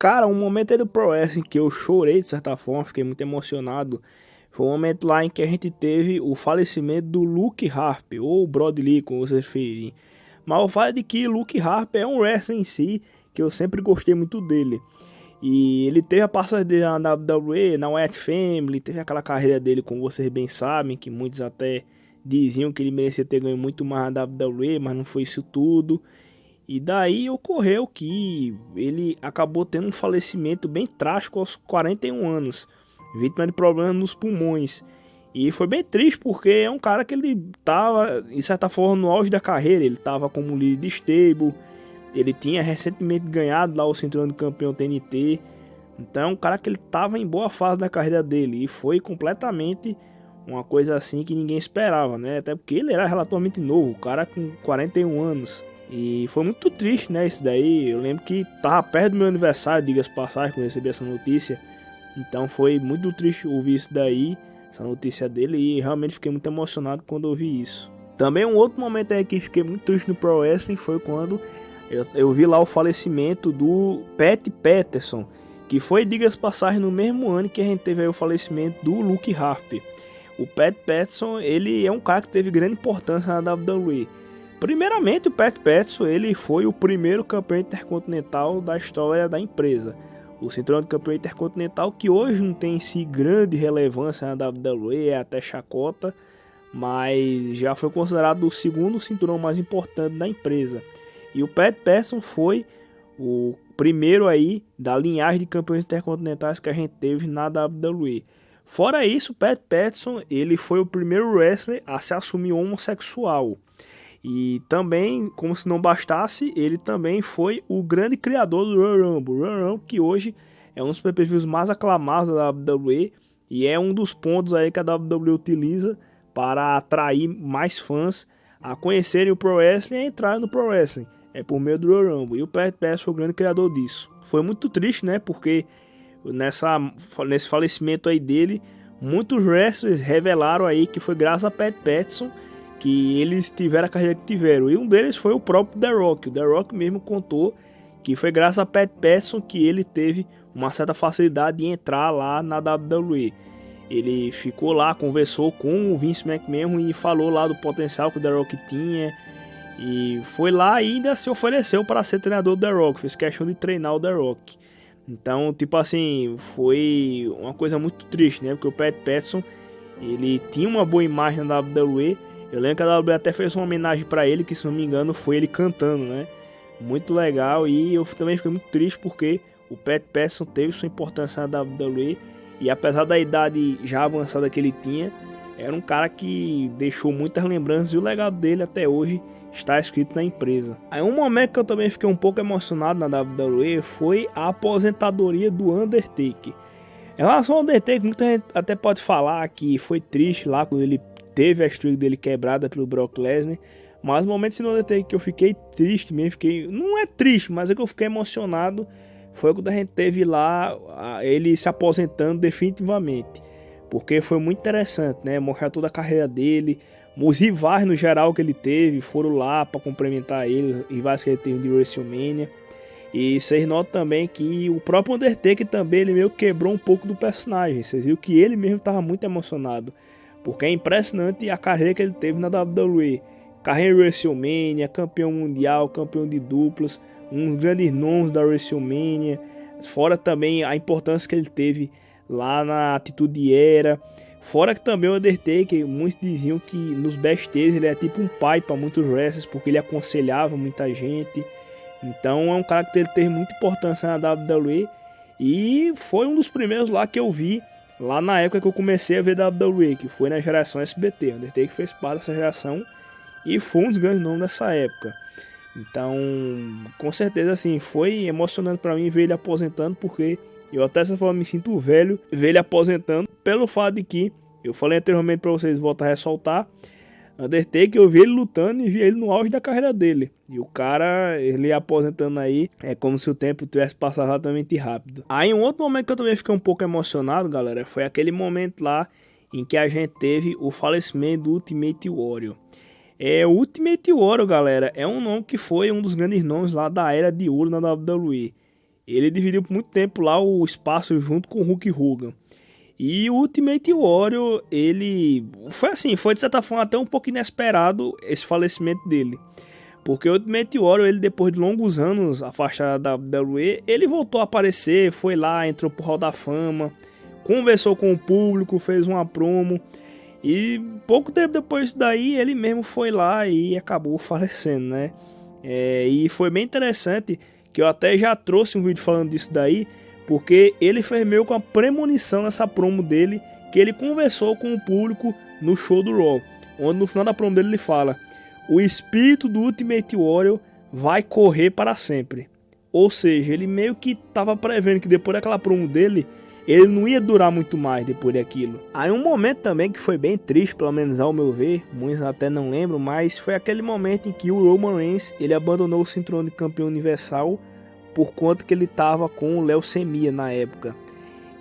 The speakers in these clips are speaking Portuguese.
Cara, um momento aí do Pro Wrestling que eu chorei de certa forma, fiquei muito emocionado. Foi um momento lá em que a gente teve o falecimento do Luke Harper, ou Brody Lee, como vocês preferirem. Mas o fato é de que Luke Harper é um wrestler em si, que eu sempre gostei muito dele. E ele teve a passagem dele na WWE, na Wyatt Family, teve aquela carreira dele, como vocês bem sabem, que muitos até diziam que ele merecia ter ganho muito mais na WWE, mas não foi isso tudo. E daí ocorreu que ele acabou tendo um falecimento bem trágico aos 41 anos, vítima de problemas nos pulmões. E foi bem triste porque é um cara que ele estava, de certa forma, no auge da carreira. Ele estava como líder de stable, ele tinha recentemente ganhado lá o cinturão de campeão TNT. Então é um cara que ele estava em boa fase da carreira dele e foi completamente uma coisa assim que ninguém esperava, né? Até porque ele era relativamente novo, o cara com 41 anos. E foi muito triste, né, isso daí. Eu lembro que tava perto do meu aniversário, diga-se de passagem, quando eu recebi essa notícia. Então foi muito triste ouvir isso daí, essa notícia dele, e realmente fiquei muito emocionado quando ouvi isso. Também um outro momento aí que fiquei muito triste no Pro Wrestling foi quando eu vi lá o falecimento do Pat Patterson, que foi, diga-se de passagem, no mesmo ano que a gente teve aí o falecimento do Luke Harper. O Pat Patterson, ele é um cara que teve grande importância na WWE. Primeiramente, o Pat Patterson ele foi o primeiro campeão intercontinental da história da empresa. O cinturão de campeão intercontinental, que hoje não tem em si grande relevância na WWE, é até chacota, mas já foi considerado o segundo cinturão mais importante da empresa. E o Pat Patterson foi o primeiro aí da linhagem de campeões intercontinentais que a gente teve na WWE. Fora isso, o Pat Patterson ele foi o primeiro wrestler a se assumir homossexual. E também, como se não bastasse, ele também foi o grande criador do Royal Rumble. O Royal Rumble que hoje é um dos pay-per-views mais aclamados da WWE e é um dos pontos aí que a WWE utiliza para atrair mais fãs a conhecerem o Pro Wrestling e a entrarem no Pro Wrestling. É por meio do Royal Rumble. E o Pat Patterson foi o grande criador disso. Foi muito triste, né? Porque nesse falecimento aí dele, muitos wrestlers revelaram aí que foi graças a Pat Patterson que eles tiveram a carreira que tiveram. E um deles foi o próprio The Rock. O The Rock mesmo contou que foi graças a Pat Patterson que ele teve uma certa facilidade de entrar lá na WWE. Ele ficou lá, conversou com o Vince McMahon e falou lá do potencial que o The Rock tinha. E foi lá e ainda se ofereceu para ser treinador do The Rock. Fez questão de treinar o The Rock. Então, tipo assim, foi uma coisa muito triste, né? Porque o Pat Patterson, ele tinha uma boa imagem na WWE. Eu lembro que a WWE até fez uma homenagem pra ele, que se não me engano foi ele cantando, né? Muito legal, e eu também fiquei muito triste porque o Pat Patterson teve sua importância na WWE, e apesar da idade já avançada que ele tinha, era um cara que deixou muitas lembranças, e o legado dele até hoje está escrito na empresa. Aí um momento que eu também fiquei um pouco emocionado na WWE foi a aposentadoria do Undertaker. Em relação ao Undertaker, muita gente até pode falar que foi triste lá quando ele teve a streak dele quebrada pelo Brock Lesnar, mas no momento no Undertaker que eu fiquei triste mesmo, não é triste, mas é que eu fiquei emocionado, foi quando a gente teve lá ele se aposentando definitivamente, porque foi muito interessante, né, mostrar toda a carreira dele, os rivais no geral que ele teve, foram lá para complementar ele, os rivais que ele teve de WrestleMania. E vocês notam também que o próprio Undertaker também ele meio quebrou um pouco do personagem. Vocês viram que ele mesmo estava muito emocionado. Porque é impressionante a carreira que ele teve na WWE. Carreira em WrestleMania, campeão mundial, campeão de duplas, uns grandes nomes da WrestleMania. Fora também a importância que ele teve lá na Atitude Era. Fora que também o Undertaker, muitos diziam que nos backstage ele é tipo um pai para muitos wrestlers, porque ele aconselhava muita gente. Então é um cara que teve muita importância na WWE e foi um dos primeiros lá que eu vi lá na época que eu comecei a ver WWE, que foi na geração SBT. O Undertaker fez parte dessa geração e foi um dos grandes nomes dessa época. Então, com certeza assim, foi emocionante para mim ver ele aposentando, porque eu até essa forma me sinto velho ver ele aposentando, pelo fato de que eu falei anteriormente para vocês, voltar a ressaltar, Undertaker, eu vi ele lutando e vi ele no auge da carreira dele. E o cara, ele aposentando aí, é como se o tempo tivesse passado relativamente rápido. Aí um outro momento que eu também fiquei um pouco emocionado, galera, foi aquele momento lá em que a gente teve o falecimento do Ultimate Warrior. O Ultimate Warrior, galera, é um nome que foi um dos grandes nomes lá da era de ouro na WWE. ele dividiu por muito tempo lá o espaço junto com o Hulk Hogan. E o Ultimate Warrior, ele foi assim, foi de certa forma até um pouco inesperado esse falecimento dele. Porque o Ultimate Warrior, ele depois de longos anos afastado da WWE, ele voltou a aparecer, foi lá, entrou pro Hall da Fama, conversou com o público, fez uma promo. E pouco tempo depois daí, ele mesmo foi lá e acabou falecendo, né? E foi bem interessante, que eu até já trouxe um vídeo falando disso daí, porque ele fez meio com a premonição nessa promo dele, que ele conversou com o público no show do Raw, onde no final da promo dele ele fala: o espírito do Ultimate Warrior vai correr para sempre. Ou seja, ele meio que estava prevendo que depois daquela promo dele, ele não ia durar muito mais depois daquilo. Aí um momento também que foi bem triste, pelo menos ao meu ver, muitos até não lembram, mas foi aquele momento em que o Roman Reigns, ele abandonou o cinturão de campeão universal por conta que ele estava com leucemia na época.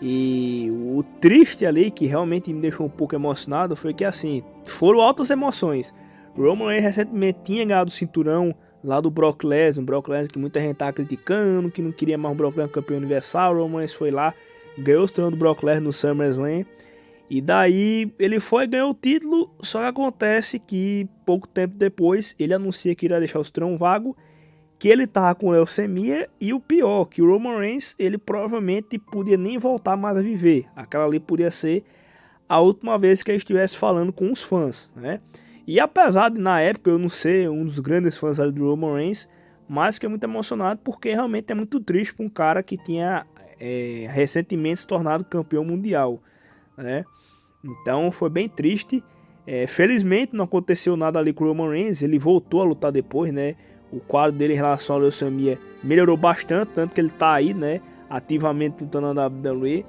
E o triste ali, que realmente me deixou um pouco emocionado, foi que assim, foram altas emoções. O Roman Reigns recentemente tinha ganhado o cinturão lá do Brock Lesnar, que muita gente tá criticando, que não queria mais o Brock Lesnar campeão universal. O Roman Reigns foi lá, ganhou o cinturão do Brock Lesnar no SummerSlam, e daí ele foi e ganhou o título. Só que acontece que pouco tempo depois ele anuncia que iria deixar o cinturão vago, que ele tava com leucemia, e o pior, que o Roman Reigns, ele provavelmente podia nem voltar mais a viver. Aquela ali podia ser a última vez que ele estivesse falando com os fãs, né? E apesar de na época eu não ser um dos grandes fãs do Roman Reigns, mas fiquei muito emocionado, porque realmente é muito triste para um cara que tinha recentemente se tornado campeão mundial, né? Então foi bem triste. Felizmente não aconteceu nada ali com o Roman Reigns, ele voltou a lutar depois, né? O quadro dele em relação à leucemia melhorou bastante, tanto que ele tá aí, né, ativamente lutando na WWE.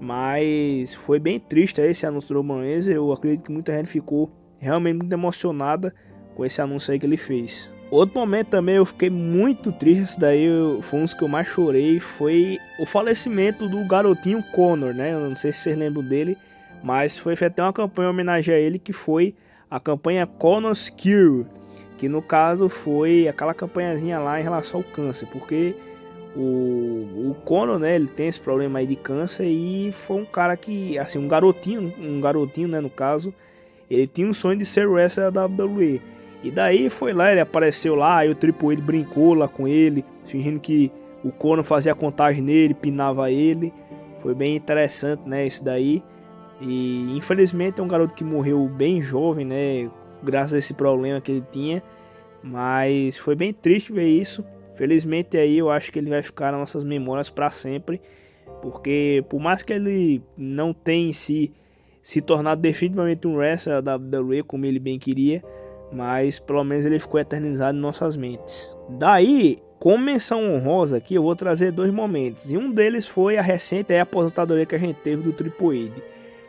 Mas foi bem triste esse anúncio do Roman Reigns. Eu acredito que muita gente ficou realmente muito emocionada com esse anúncio aí que ele fez. Outro momento também eu fiquei muito triste, esse daí foi um dos que eu mais chorei, foi o falecimento do garotinho Conor, né? Eu não sei se vocês lembram dele, mas foi feita uma campanha em homenagem a ele, que foi a campanha Conor's Cure, que no caso foi aquela campanhazinha lá em relação ao câncer, porque o Conor, né, ele tem esse problema aí de câncer, e foi um cara que, assim, um garotinho, né, no caso, ele tinha um sonho de ser wrestler da WWE. E daí foi lá, ele apareceu lá, e o Triple H brincou lá com ele, fingindo que o Conor fazia contagem nele, pinava ele. Foi bem interessante, né, isso daí. E infelizmente é um garoto que morreu bem jovem, né, graças a esse problema que ele tinha. Mas foi bem triste ver isso. Felizmente aí eu acho que ele vai ficar nas nossas memórias para sempre, porque por mais que ele não tenha se tornado definitivamente um wrestler da WWE como ele bem queria, mas pelo menos ele ficou eternizado em nossas mentes. Daí, com menção honrosa aqui, eu vou trazer dois momentos, e um deles foi a recente aposentadoria que a gente teve do Triple H,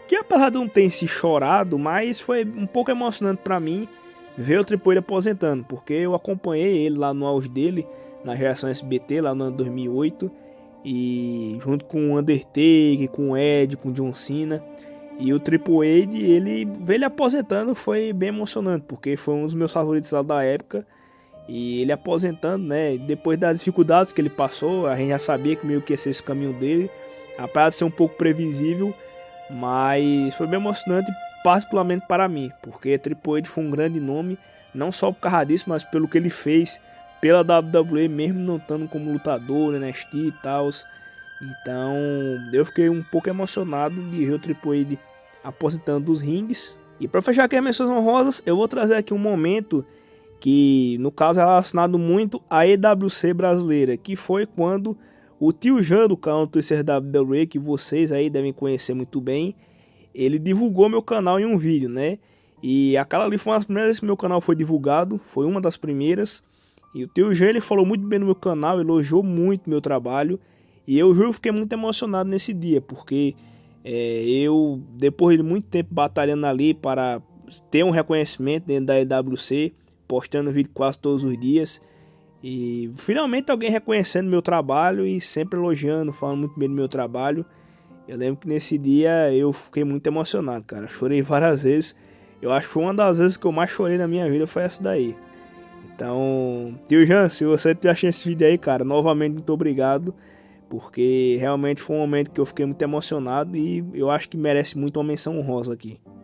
que apesar de não ter se chorado, mas foi um pouco emocionante para mim ver o Triple H aposentando, porque eu acompanhei ele lá no auge dele, na geração SBT, lá no ano 2008, e junto com o Undertaker, com o Ed, com o John Cena. E o Triple H, ele ver ele aposentando foi bem emocionante, porque foi um dos meus favoritos lá da época. E ele aposentando, né, depois das dificuldades que ele passou, a gente já sabia que meio que ia ser esse caminho dele, apesar de ser um pouco previsível, mas foi bem emocionante, particularmente para mim, porque Triple H foi um grande nome, não só por causa disso, mas pelo que ele fez pela WWE, mesmo não estando como lutador, NXT e tal. Então eu fiquei um pouco emocionado de ver o Triple H aposentando dos rings. E para fechar aqui as menções honrosas, eu vou trazer aqui um momento que no caso é relacionado muito à EWC brasileira, que foi quando o tio Jean do canal do Twitter da WWE, que vocês aí devem conhecer muito bem, ele divulgou meu canal em um vídeo, né? E aquela ali foi uma das primeiras vezes que meu canal foi divulgado, foi uma das primeiras. E o tio Jean, ele falou muito bem no meu canal, elogiou muito meu trabalho. E eu juro que fiquei muito emocionado nesse dia, porque eu, depois de muito tempo batalhando ali para ter um reconhecimento dentro da EWC, postando vídeo quase todos os dias, e finalmente alguém reconhecendo meu trabalho e sempre elogiando, falando muito bem do meu trabalho. Eu lembro que nesse dia eu fiquei muito emocionado, cara. Chorei várias vezes. Eu acho que foi uma das vezes que eu mais chorei na minha vida, foi essa daí. Então, tio Jean, se você tá achando esse vídeo aí, cara, novamente muito obrigado porque realmente foi um momento que eu fiquei muito emocionado e eu acho que merece muito uma menção honrosa aqui.